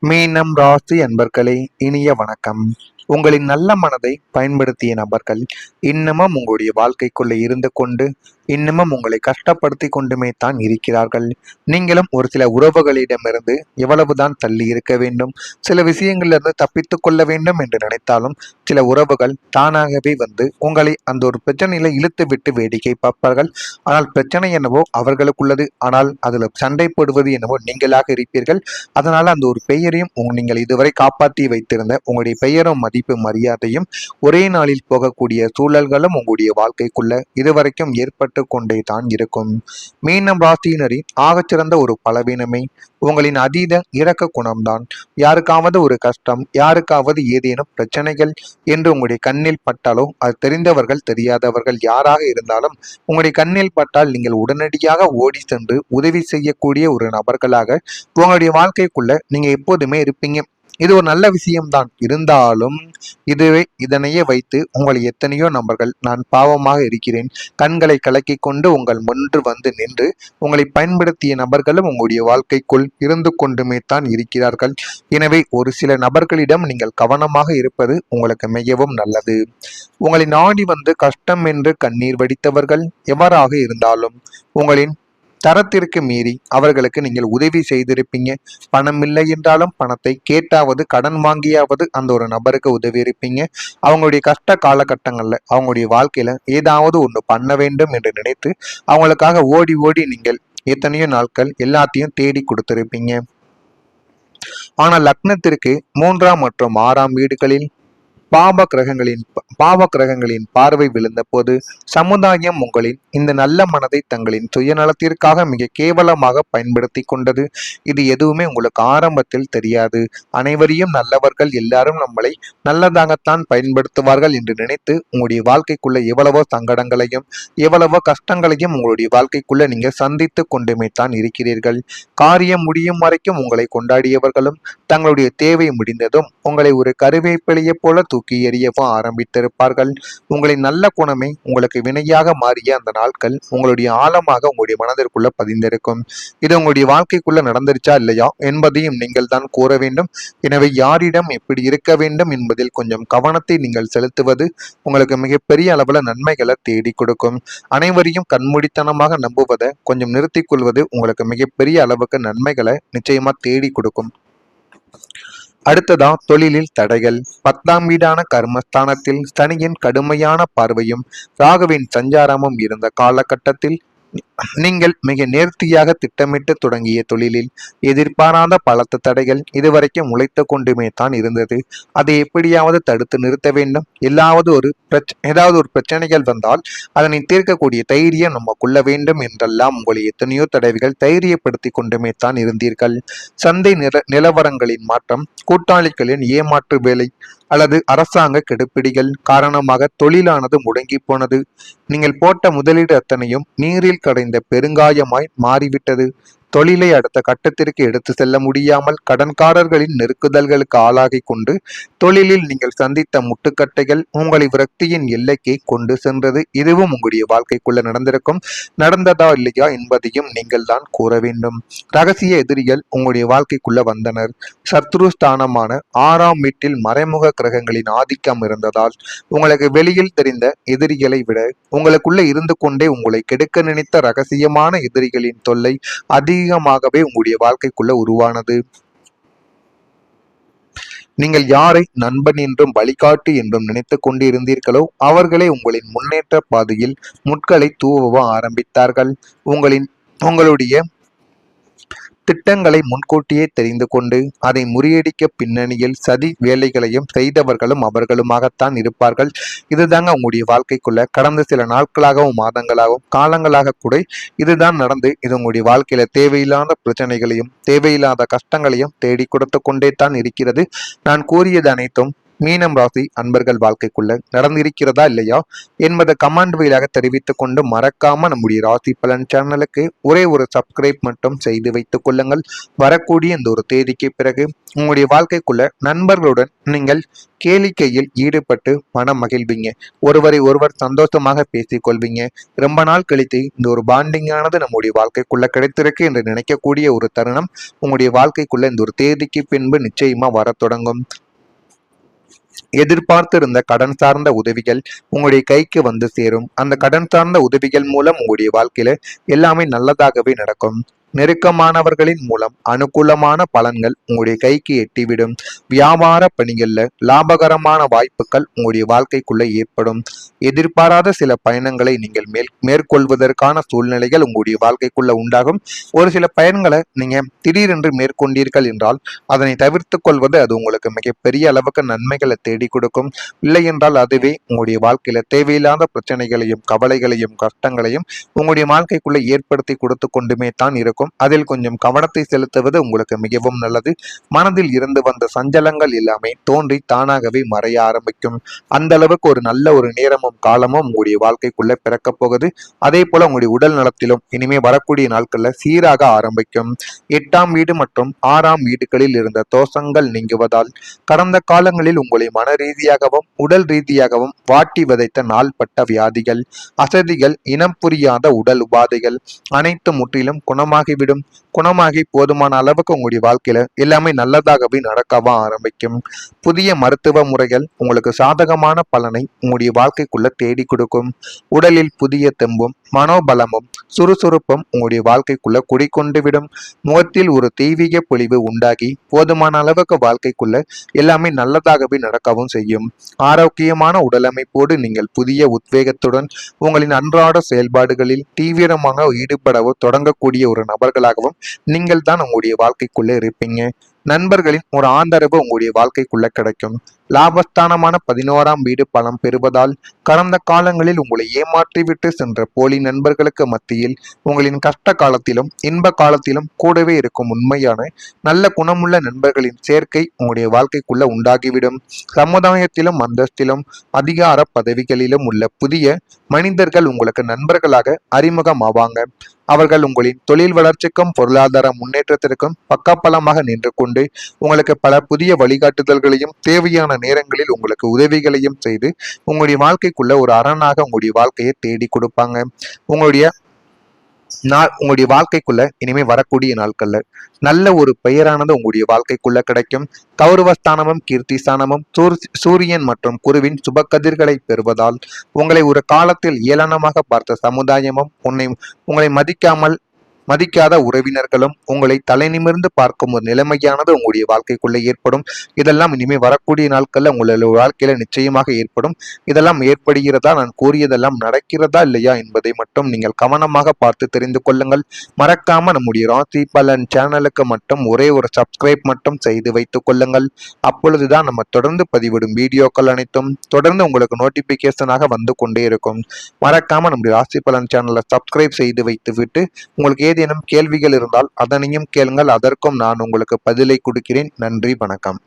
மீனம் ராசி அன்பர்களே, இனிய வணக்கம். உங்களின் நல்ல மனதை பயன்படுத்திய நபர்கள் இன்னமும் உங்களுடைய வாழ்க்கைக்குள்ள இருந்து கொண்டு இன்னமும் உங்களை கஷ்டப்படுத்தி கொண்டுமே தான் இருக்கிறார்கள். நீங்களும் ஒரு சில உறவுகளிடமிருந்து எவ்வளவுதான் தள்ளி இருக்க வேண்டும், சில விஷயங்களிலிருந்து தப்பித்துக் கொள்ள வேண்டும் என்று நினைத்தாலும் சில உறவுகள் தானாகவே வந்து உங்களை அந்த ஒரு பிரச்சனையில இழுத்து விட்டு வேடிக்கை பார்ப்பார்கள். ஆனால் பிரச்சனை என்னவோ அவர்களுக்குள்ளது, ஆனால் அதில் சண்டை போடுவது என்னவோ நீங்களாக இருப்பீர்கள். அதனால அந்த ஒரு பெயரையும் நீங்கள் இதுவரை காப்பாற்றி வைத்திருந்த உங்களுடைய பெயரும் மதிப்பு மரியாதையும் ஒரே நாளில் போகக்கூடிய சூழல்களும் உங்களுடைய வாழ்க்கைக்குள்ள இதுவரைக்கும் ஏற்பட்டு கொண்டே தான் இருக்கும். மீனம் ராசியினரின் ஆகச்சிறந்த ஒரு பலவீனமே உங்களின் அதீத இரக்க குணம்தான். யாருக்காவது ஒரு கஷ்டம், யாருக்காவது ஏதேனும் பிரச்சனைகள் என்று உங்களுடைய கண்ணில் பட்டாலோ, அது தெரிந்தவர்கள் தெரியாதவர்கள் யாராக இருந்தாலும் உங்களுடைய கண்ணில் பட்டால் நீங்கள் உடனடியாக ஓடி சென்று உதவி செய்யக்கூடிய ஒரு நபர்களாக உங்களுடைய வாழ்க்கைக்குள்ள நீங்க எப்போதுமே இருப்பீங்க. இது ஒரு நல்ல விஷயம்தான். இருந்தாலும் இதனையே வைத்து உங்களை எத்தனையோ நபர்கள் நான் பாவமாக இருக்கிறேன், கண்களை கலக்கி கொண்டு உங்கள் முன்று வந்து நின்று உங்களை பயன்படுத்திய நபர்களும் உங்களுடைய வாழ்க்கைக்குள் இருந்து கொண்டுமே தான் இருக்கிறார்கள். எனவே ஒரு சில நபர்களிடம் நீங்கள் கவனமாக இருப்பது உங்களுக்கு மிகவும் நல்லது. உங்களை நாடி வந்து கஷ்டம் என்று கண்ணீர் வடித்தவர்கள் எவராக இருந்தாலும் உங்களின் தரத்திற்கு மீறி அவர்களுக்கு நீங்கள் உதவி செய்திருப்பீங்க. பணம் இல்லை என்றாலும் பணத்தை கேட்டாவது கடன் வாங்கியாவது அந்த ஒரு நபருக்கு உதவி இருப்பீங்க. அவங்களுடைய கஷ்ட காலகட்டங்கள்ல அவங்களுடைய வாழ்க்கையில ஏதாவது ஒன்று பண்ண வேண்டும் என்று நினைத்து அவங்களுக்காக ஓடி ஓடி நீங்கள் எத்தனையோ நாட்கள் எல்லாத்தையும் தேடி கொடுத்திருப்பீங்க. ஆனால் லக்னத்திற்கு 3ஆம் மற்றும் 6ஆம் வீடுகளில் பாவ கிரகங்களின் பார்வை விழுந்த போது சமுதாயம் உங்களின் இந்த நல்ல மனதை தங்களின் சுயநலத்திற்காக மிக கேவலமாக பயன்படுத்தி கொண்டது. இது எதுவுமே உங்களுக்கு ஆரம்பத்தில் தெரியாது. அனைவரையும் நல்லவர்கள், எல்லாரும் நம்மளை நல்லதாகத்தான் பயன்படுத்துவார்கள் என்று நினைத்து உங்களுடைய வாழ்க்கைக்குள்ள எவ்வளவோ சங்கடங்களையும் எவ்வளவோ கஷ்டங்களையும் உங்களுடைய வாழ்க்கைக்குள்ள நீங்க சந்தித்து கொண்டுமே தான் இருக்கிறீர்கள். காரியம் முடியும் வரைக்கும் உங்களை கொண்டாடியவர்களும் தங்களுடைய தேவை முடிந்ததும் உங்களை ஒரு கருவேப்பிலையை போல தூக்கி எறியவும் ஆரம்பித்திருப்பார்கள். உங்களின் நல்ல குணமே உங்களுக்கு வினையாக மாறிய அந்த நாட்கள் உங்களுடைய ஆழமாக உங்களுடைய மனதிற்குள்ள பதிந்திருக்கும். இது உங்களுடைய வாழ்க்கைக்குள்ள நடந்துருச்சா இல்லையா என்பதையும் நீங்கள் தான் கூற வேண்டும். எனவே யாரிடம் எப்படி இருக்க வேண்டும் என்பதில் கொஞ்சம் கவனத்தை நீங்கள் செலுத்துவது உங்களுக்கு மிகப்பெரிய அளவுல நன்மைகளை தேடி கொடுக்கும். அனைவரையும் கண்மூடித்தனமாக நம்புவதை கொஞ்சம் நிறுத்திக் கொள்வது உங்களுக்கு மிகப்பெரிய அளவுக்கு நன்மைகளை நிச்சயமா தேடி கொடுக்கும். அடுத்ததா தொழிலில் தடைகள். 10ஆம் வீடான கர்மஸ்தானத்தில் சனியின் கடுமையான பார்வையும் ராகுவின் சஞ்சாரமும் இருந்த காலகட்டத்தில் நீங்கள் மிக நேர்த்தியாக திட்டமிட்டு தொடங்கிய தொழிலில் எதிர்பாராத பலத்த தடைகள் இதுவரைக்கும் உழைத்து கொண்டுமே தான் இருந்தது. அதை எப்படியாவது தடுத்து நிறுத்த வேண்டும். ஏதாவது ஒரு பிரச்சனைகள் வந்தால் அதனை தீர்க்கக்கூடிய தைரியம் நமக்குள்ள வேண்டும் என்றெல்லாம் உங்களை எத்தனையோ தடவைகள் தைரியப்படுத்தி கொண்டுமே தான் இருந்தீர்கள். சந்தை நிலவரங்களின் மாற்றம், கூட்டாளிகளின் ஏமாற்று வேலை அல்லது அரசாங்க கெடுபிடிகள் காரணமாக தொழிலானது முடங்கி போனது. நீங்கள் போட்ட முதலீடு அத்தனையும் நீரில் கடைந்த பெருங்காயமாய் மாறிவிட்டது. தொழிலை அடுத்த கட்டத்திற்கு எடுத்து செல்ல முடியாமல் கடன்காரர்களின் நெருக்குதல்களுக்கு ஆளாகி கொண்டு தொழிலில் நீங்கள் சந்தித்த முட்டுக்கட்டைகள் உங்களை விரக்தியின் எல்லைக்கு கொண்டு சென்றது. இதுவும் உங்களுடைய வாழ்க்கைக்குள்ள நடந்திருக்கும். நடந்ததா இல்லையா என்பதையும் நீங்கள் தான் கூற வேண்டும். ரகசிய எதிரிகள் உங்களுடைய வாழ்க்கைக்குள்ள வந்தனர். சத்ரு ஸ்தானமான 6ஆம் வீட்டில் மறைமுக கிரகங்களின் ஆதிக்கம் இருந்ததால் உங்களுக்கு வெளியில் தெரிந்த எதிரிகளை விட உங்களுக்குள்ள இருந்து கொண்டே உங்களை கெடுக்க நினைத்த ரகசியமான எதிரிகளின் தொல்லை அதிகமாகவே உங்களுடைய வாழ்க்கைக்குள்ள உருவானது. நீங்கள் யாரை நண்பன் என்றும் வழிகாட்டு என்றும் நினைத்து கொண்டு இருந்தீர்களோ அவர்களே உங்களின் முன்னேற்ற பாதையில் முட்களை தூவ ஆரம்பித்தார்கள். உங்களுடைய திட்டங்களை முன்கூட்டியே தெரிந்து கொண்டு அதை முறியடிக்க பின்னணியில் சதி வேலைகளையும் செய்தவர்களும் அவர்களுமாகத்தான் இருப்பார்கள். இதுதாங்க உங்களுடைய வாழ்க்கைக்குள்ள கடந்த சில நாட்களாகவும் மாதங்களாகவும் காலங்களாக கூட இதுதான் நடந்து இது உங்களுடைய வாழ்க்கையில தேவையில்லாத பிரச்சனைகளையும் தேவையில்லாத கஷ்டங்களையும் தேடி கொடுத்து கொண்டே தான் இருக்கிறது. நான் கூறியது அனைத்தும் மீனம் ராசி அன்பர்கள் வாழ்க்கைக்குள்ள நடந்திருக்கிறதா இல்லையா என்பதை கமெண்ட் வழியாக தெரிவித்துக் கொண்டு மறக்காம நம்முடைய ராசி பலன் சேனலுக்கு ஒரே ஒரு சப்ஸ்கிரைப் மட்டும் செய்து வைத்துக் கொள்ளுங்கள். வரக்கூடிய இந்த ஒரு தேதிக்கு பிறகு உங்களுடைய வாழ்க்கைக்குள்ள நண்பர்களுடன் நீங்கள் கேளிக்கையில் ஈடுபட்டு மனம் மகிழ்வீங்க. ஒருவரை ஒருவர் சந்தோஷமாக பேசிக் கொள்வீங்க. ரொம்ப நாள் கழித்து இந்த ஒரு பாண்டிங்கானது நம்முடைய வாழ்க்கைக்குள்ள கிடைத்திருக்கு என்று நினைக்கக்கூடிய ஒரு தருணம் உங்களுடைய வாழ்க்கைக்குள்ள இந்த ஒரு தேதிக்கு பின்பு நிச்சயமா வர தொடங்கும். எதிர்பார்த்திருந்த கடன் சார்ந்த உதவிகள் உங்களுடைய கைக்கு வந்து சேரும். அந்த கடன் சார்ந்த உதவிகள் மூலம் உங்களுடைய வாழ்க்கையில எல்லாமே நல்லதாகவே நடக்கும். நெருக்கமானவர்களின் மூலம் அனுகூலமான பலன்கள் உங்களுடைய கைக்கு எட்டிவிடும். வியாபார பணிகள்ல லாபகரமான வாய்ப்புகள் உங்களுடைய வாழ்க்கைக்குள்ள ஏற்படும். எதிர்பாராத சில பயணங்களை நீங்கள் மேற்கொள்வதற்கான சூழ்நிலைகள் உங்களுடைய வாழ்க்கைக்குள்ள உண்டாகும். ஒரு சில பயன்களை நீங்க திடீரென்று மேற்கொண்டீர்கள் என்றால் அதனை தவிர்த்து கொள்வது அது உங்களுக்கு மிகப்பெரிய அளவுக்கு நன்மைகளை தேடி கொடுக்கும். இல்லை என்றால் அதுவே உங்களுடைய வாழ்க்கையில தேவையில்லாத பிரச்சனைகளையும் கவலைகளையும் கஷ்டங்களையும் உங்களுடைய வாழ்க்கைக்குள்ள ஏற்படுத்தி கொடுத்து கொண்டுமே தான் இருக்கும். அதில் கொஞ்சம் கவனத்தை செலுத்துவது உங்களுக்கு மிகவும் நல்லது. மனதில் இருந்து வந்த சஞ்சலங்கள் எல்லாமே தோன்றி தானாகவே மறைய ஆரம்பிக்கும். அந்த அளவுக்கு ஒரு நல்ல ஒரு நேரமும் காலமும் உங்களுடைய வாழ்க்கைக்குள்ள பிறக்க போகுது. அதே போல உங்களுடைய உடல் நலத்திலும் இனிமே வரக்கூடிய நாட்கள்ல சீராக ஆரம்பிக்கும். 8ஆம் வீடு மற்றும் 6ஆம் வீடுகளில் இருந்த தோஷங்கள் நீங்குவதால் கடந்த காலங்களில் உங்களை மன ரீதியாகவும் உடல் ரீதியாகவும் வாட்டி விதைத்த நாள்பட்ட வியாதிகள், அசதிகள், இனம் புரியாத உடல் உபாதைகள் அனைத்து முற்றிலும் குணமாகிவிடும். குணமாகி போதுமான அளவுக்கு உங்களுடைய வாழ்க்கையில எல்லாமே நல்லதாகவே நடக்கவா ஆரம்பிக்கும். புதிய மருத்துவ முறைகள் உங்களுக்கு சாதகமான பலனை உங்களுடைய வாழ்க்கைக்குள்ள தேடி கொடுக்கும். உடலில் புதிய தெம்பும் மனோபலமும் சுறுசுறுப்பும் உங்களுடைய வாழ்க்கைக்குள்ள குடிக்கொண்டு விடும். முகத்தில் ஒரு தெய்வீக பொலிவு உண்டாகி போதுமான அளவுக்கு வாழ்க்கைக்குள்ள எல்லாமே நல்லதாகவே நடக்கவும் செய்யும். ஆரோக்கியமான உடலமைப்போடு நீங்கள் புதிய உத்வேகத்துடன் உங்களின் அன்றாட செயல்பாடுகளில் தீவிரமாக ஈடுபடவோ தொடங்கக்கூடிய ஒரு நபர்களாகவும் நீங்கள் தான் உங்களுடைய வாழ்க்கைக்குள்ள இருப்பீங்க. நண்பர்களின் ஒரு ஆதரவு உங்களுடைய வாழ்க்கைக்குள்ள கிடைக்கும். லாபஸ்தானமான 11ஆம் வீடு பலம் பெறுவதால் கடந்த காலங்களில் உங்களை ஏமாற்றிவிட்டு சென்ற போலி நண்பர்களுக்கு மத்தியில் உங்களின் கஷ்ட காலத்திலும் இன்ப காலத்திலும் கூடவே இருக்கும் உண்மையான நல்ல குணமுள்ள நண்பர்களின் சேர்க்கை உங்களுடைய வாழ்க்கைக்குள்ள உண்டாகிவிடும். சமுதாயத்திலும் அந்தஸ்திலும் அதிகார பதவிகளிலும் உள்ள புதிய மனிதர்கள் உங்களுக்கு நண்பர்களாக அறிமுகமாவாங்க. அவர்கள் உங்களின் தொழில் வளர்ச்சிக்கும் பொருளாதார முன்னேற்றத்திற்கும் பக்கபலமாக நின்று கொண்டு உங்களுக்கு பல புதிய வழிகாட்டுதல்களையும் தேவையான நேரங்களில் உங்களுக்கு உதவிகளையும் செய்து உங்களுடைய வாழ்க்கைக்குள்ள ஒரு அரணாக உங்களுடைய வாழ்க்கையை தேடி கொடுப்பாங்க. உங்களுடைய வாழ்க்கைக்குள்ள இனிமே வரக்கூடிய நாட்கள்ல நல்ல ஒரு பெயரானது உங்களுடைய வாழ்க்கைக்குள்ள கிடைக்கும். கௌரவஸ்தானமும் கீர்த்தி ஸ்தானமும் சூரியன் மற்றும் குருவின் சுபக்கதிர்களை பெறுவதால் உங்களை ஒரு காலத்தில் ஏளனமாக பார்த்த சமுதாயமும் உங்களை மதிக்காத உறவினர்களும் உங்களை தலை நிமிர்ந்து பார்க்கும் ஒரு நிலைமையானது உங்களுடைய வாழ்க்கைக்குள்ள ஏற்படும். இதெல்லாம் இனிமே வரக்கூடிய நாட்கள்ல உங்களுடைய வாழ்க்கையில நிச்சயமாக ஏற்படும். இதெல்லாம் ஏற்படுகிறதா, நான் கூறியதெல்லாம் நடக்கிறதா இல்லையா என்பதை மட்டும் நீங்கள் கவனமாக பார்த்து தெரிந்து கொள்ளுங்கள். மறக்காம நம்முடைய ராசி பலன் சேனலுக்கு மட்டும் ஒரே ஒரு சப்ஸ்கிரைப் மட்டும் செய்து வைத்துக் கொள்ளுங்கள். அப்பொழுதுதான் நம்ம தொடர்ந்து பதிவிடும் வீடியோக்கள் அனைத்தும் தொடர்ந்து உங்களுக்கு நோட்டிபிகேஷனாக வந்து கொண்டே இருக்கும். மறக்காம நம்முடைய ராசி பலன் சேனலை சப்ஸ்கிரைப் செய்து வைத்து விட்டு உங்களுக்கு ஏதேனும் கேள்விகள் இருந்தால் அதனையும் கேளுங்கள். அதற்கும் நான் உங்களுக்கு பதிலை கொடுக்கிறேன். நன்றி, வணக்கம்.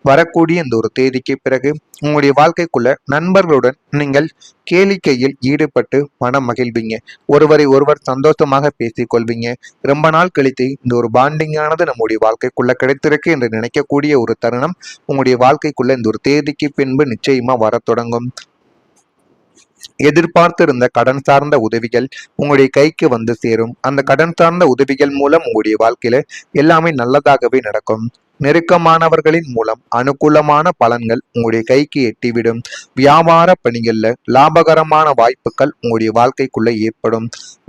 வரக்கூடிய இந்த ஒரு தேதிக்கு பிறகு உங்களுடைய வாழ்க்கைக்குள்ள நண்பர்களுடன் நீங்கள் கேளிக்கையில் ஈடுபட்டு மனம் மகிழ்வீங்க. ஒருவரை ஒருவர் சந்தோஷமாக பேசிக் கொள்வீங்க. ரொம்ப நாள் கழித்து இந்த ஒரு பாண்டிங்கானது நம்முடைய வாழ்க்கைக்குள்ள கிடைத்திருக்கு என்று நினைக்கக்கூடிய ஒரு தருணம் உங்களுடைய வாழ்க்கைக்குள்ள இந்த ஒரு தேதிக்கு பின்பு நிச்சயமா வர தொடங்கும். எதிர்பார்த்திருந்த கடன் சார்ந்த உதவிகள் உங்களுடைய கைக்கு வந்து சேரும். அந்த கடன் சார்ந்த உதவிகள் மூலம் உங்களுடைய வாழ்க்கையில எல்லாமே நல்லதாகவே நடக்கும். நெருக்கமானவர்களின் மூலம் அனுகூலமான பலன்கள் உங்களுடைய கைக்கு எட்டிவிடும். வியாபார பணிகள்ல லாபகரமான வாய்ப்புகள் உங்களுடைய வாழ்க்கைக்குள்ள ஏற்படும்.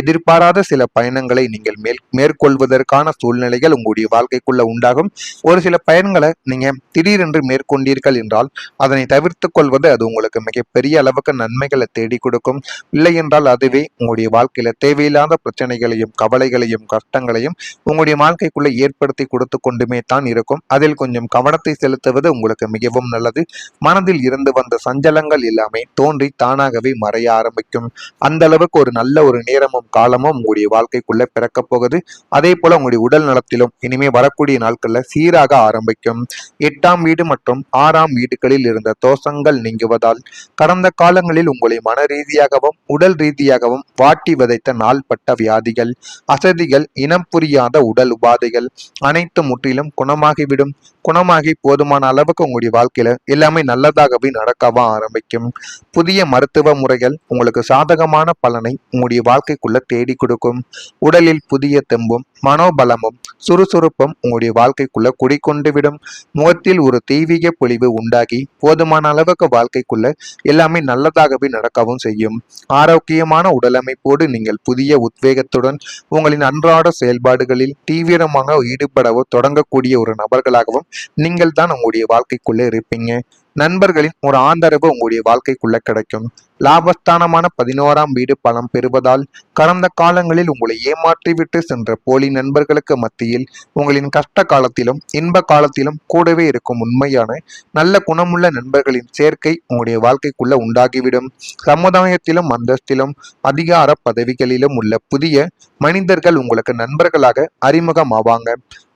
எதிர்பாராத சில பயணங்களை நீங்கள் மேற்கொள்வதற்கான சூழ்நிலைகள் உங்களுடைய வாழ்க்கைக்குள்ள உண்டாகும். ஒரு சில பயன்களை நீங்க திடீரென்று மேற்கொண்டீர்கள் என்றால் அதனை தவிர்த்து கொள்வது அது உங்களுக்கு மிகப்பெரிய அளவுக்கு நன்மைகளை தேடி கொடுக்கும். இல்லை என்றால் அதுவே உங்களுடைய வாழ்க்கையில தேவையில்லாத பிரச்சனைகளையும் கவலைகளையும் கஷ்டங்களையும் உங்களுடைய வாழ்க்கைக்குள்ள ஏற்படுத்தி கொடுத்து கொண்டுமே தான் இருக்கும். இருக்கும். அதில் கொஞ்சம் கவனத்தை செலுத்துவது உங்களுக்கு மிகவும் நல்லது. மனதில் இருந்து வந்த சஞ்சலங்கள் எல்லாமே தோன்றி தானாகவே மறைய ஆரம்பிக்கும். அந்த அளவுக்கு ஒரு நல்ல ஒரு நேரமும் காலமும் உங்களுடைய வாழ்க்கைக்குள்ள பிறக்க போகுது. அதே போல உங்களுடைய உடல் நலத்திலும் இனிமே வரக்கூடிய நாட்கள்ல சீராக ஆரம்பிக்கும். 8ஆம் வீடு மற்றும் 6ஆம் வீடுகளில் இருந்த தோஷங்கள் நீங்குவதால் கடந்த காலங்களில் உங்களை மன ரீதியாகவும் உடல் ரீதியாகவும் வாட்டி விதைத்த நாள்பட்ட வியாதிகள், அசதிகள், இனம் புரியாத உடல் உபாதைகள் அனைத்து முற்றிலும் குணமாகிவிடும். குணமாகி போதுமான அளவுக்கு உங்களுடைய வாழ்க்கையில எல்லாமே நல்லதாகவே நடக்கவா ஆரம்பிக்கும். புதிய மருத்துவ முறைகள் உங்களுக்கு சாதகமான பலனை உங்களுடைய வாழ்க்கைக்குள்ள தேடி கொடுக்கும். உடலில் புதிய தெம்பும் மனோபலமும் சுறுசுறுப்பும் உங்களுடைய வாழ்க்கைக்குள்ள குடிக்கொண்டு விடும். முகத்தில் ஒரு தெய்வீக பொலிவு உண்டாகி போதுமான அளவுக்கு வாழ்க்கைக்குள்ள எல்லாமே நல்லதாகவே நடக்கவும் செய்யும். ஆரோக்கியமான உடலமைப்போடு நீங்கள் புதிய உத்வேகத்துடன் உங்களின் அன்றாட செயல்பாடுகளில் தீவிரமாக ஈடுபடவோ தொடங்கக்கூடிய ஒரு நபர்களாகவும் நீங்கள் தான் உங்களுடைய வாழ்க்கைக்குள்ளே இருப்பீங்க. நண்பர்களின் ஒரு ஆதரவு உங்களுடைய வாழ்க்கைக்குள்ள கிடைக்கும். லாபஸ்தானமான 11ஆம் வீடு பலம் பெறுவதால் கடந்த காலங்களில் உங்களை ஏமாற்றிவிட்டு சென்ற போலி நண்பர்களுக்கு மத்தியில் உங்களின் கஷ்ட காலத்திலும் இன்ப காலத்திலும் கூடவே இருக்கும் உண்மையான நல்ல குணமுள்ள நண்பர்களின் சேர்க்கை உங்களுடைய வாழ்க்கைக்குள்ள உண்டாகிவிடும். சமுதாயத்திலும் அந்தஸ்திலும் அதிகார பதவிகளிலும் உள்ள புதிய மனிதர்கள் உங்களுக்கு நண்பர்களாக அறிமுகமாவாங்க.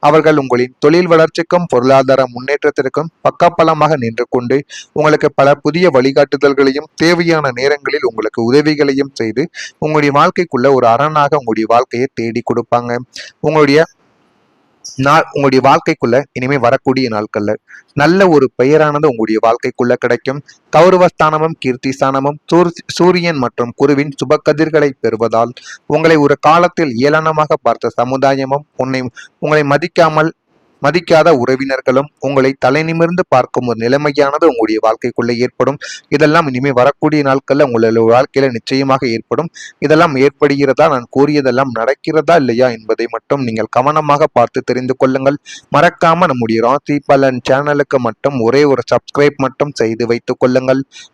அவர்கள் உங்களின் தொழில் வளர்ச்சிக்கும் பொருளாதார முன்னேற்றத்திற்கும் பக்கபலமாக நின்று கொண்டு உங்களுக்கு பல புதிய வழிகாட்டுதல்களையும் தேவையான நேரங்களில் உங்களுக்கு உதவிகளையும் செய்து உங்களுடைய வாழ்க்கைக்குள்ள ஒரு அரணாக உங்களுடைய வாழ்க்கையை தேடி கொடுப்பாங்க. உங்களுடைய வாழ்க்கைக்குள்ள இனிமே வரக்கூடிய நாட்கள்ல நல்ல ஒரு பெயரானது உங்களுடைய வாழ்க்கைக்குள்ள கிடைக்கும். கௌரவஸ்தானமும் கீர்த்தி ஸ்தானமும் சூரியன் மற்றும் குருவின் சுப கதிர்களை பெறுவதால் உங்களை ஒரு காலத்தில் ஏளனமாக பார்த்த சமுதாயமும் உங்களை மதிக்காத உறவினர்களும் உங்களை தலை நிமிர்ந்து பார்க்கும் ஒரு நிலைமையானது உங்களுடைய வாழ்க்கைக்குள்ள ஏற்படும். இதெல்லாம் இனிமே வரக்கூடிய நாட்கள்ல உங்களுடைய வாழ்க்கையில நிச்சயமாக ஏற்படும். இதெல்லாம் ஏற்படுகிறதா, நான் கூறியதெல்லாம் நடக்கிறதா இல்லையா என்பதை மட்டும் நீங்கள் கவனமாக பார்த்து தெரிந்து கொள்ளுங்கள். மறக்காம நம்முடைய ராசி பலன் சேனலுக்கு மட்டும் ஒரே ஒரு சப்ஸ்கிரைப் மட்டும் செய்து வைத்துக் கொள்ளுங்கள்.